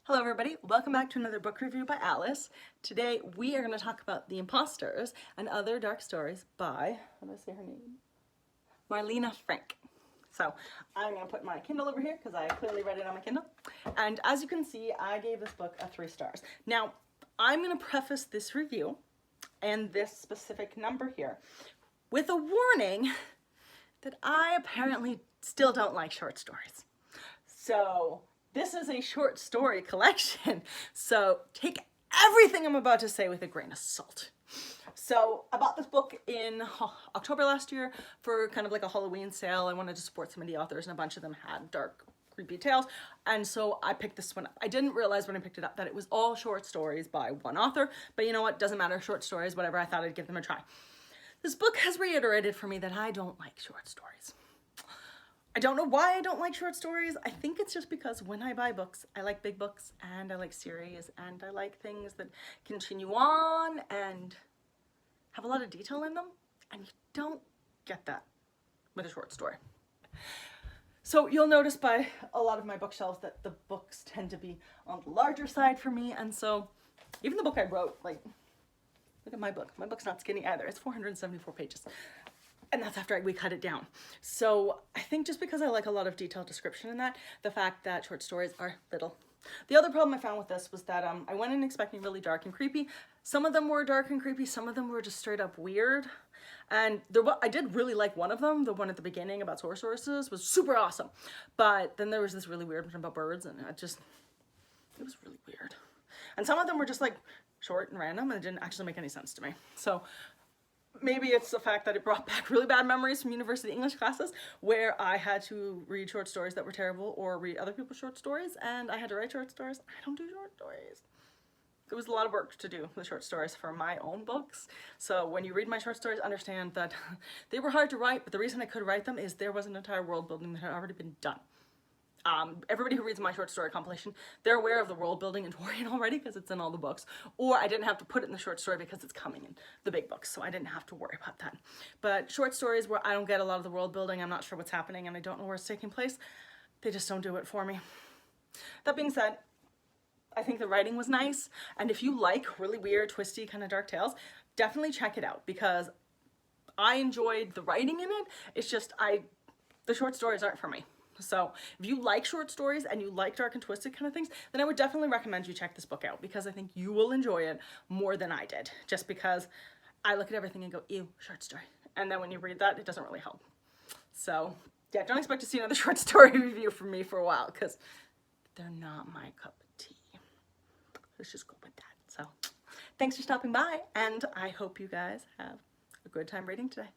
Hello everybody, welcome back to another book review by Alice. Today we are going to talk about The Imposters and Other Dark Stories by, how do I say her name? Marlena Frank. So I'm going to put my Kindle over here because I clearly read it on my Kindle. And as you can see, I gave this book a 3 stars. Now, I'm going to preface this review and this specific number here with a warning that I apparently still don't like short stories. So this is a short story collection, so take everything I'm about to say with a grain of salt. So I bought this book in October last year for kind of like a Halloween sale. I wanted to support some indie authors and a bunch of them had dark, creepy tales. And so I picked this one up. I didn't realize when I picked it up that it was all short stories by one author, but you know what, doesn't matter, short stories, whatever, I thought I'd give them a try. This book has reiterated for me that I don't like short stories. I don't know why I don't like short stories. I think it's just because when I buy books, I like big books and I like series and I like things that continue on and have a lot of detail in them, and you don't get that with a short story. So you'll notice by a lot of my bookshelves that the books tend to be on the larger side for me, and so even the book I wrote, like, look at my book. My book's not skinny either. It's 474 pages. And that's after we cut it down. So I think just because I like a lot of detailed description in that, the fact that short stories are little. The other problem I found with this was that I went in expecting really dark and creepy. Some of them were dark and creepy, some of them were just straight up weird. And I did really like one of them, the one at the beginning about sorceresses was super awesome. But then there was this really weird one about birds, and it was really weird. And some of them were just like short and random and it didn't actually make any sense to me. So maybe it's the fact that it brought back really bad memories from university English classes where I had to read short stories that were terrible or read other people's short stories, and I had to write short stories. I don't do short stories. It was a lot of work to do the short stories for my own books. So when you read my short stories, understand that they were hard to write, but the reason I could write them is there was an entire world building that had already been done. Everybody who reads my short story compilation, they're aware of the world building in Torian already because it's in all the books, or I didn't have to put it in the short story because it's coming in the big books, so I didn't have to worry about that. But short stories where I don't get a lot of the world building, I'm not sure what's happening, and I don't know where it's taking place, they just don't do it for me. That being said, I think the writing was nice, and if you like really weird, twisty, kind of dark tales, definitely check it out because I enjoyed the writing in it. It's just the short stories aren't for me. So if you like short stories and you like dark and twisted kind of things, then I would definitely recommend you check this book out because I think you will enjoy it more than I did, just because I look at everything and go, ew, short story. And then when you read that, it doesn't really help. So yeah, don't expect to see another short story review from me for a while because they're not my cup of tea. Let's just go with that. So thanks for stopping by, and I hope you guys have a good time reading today.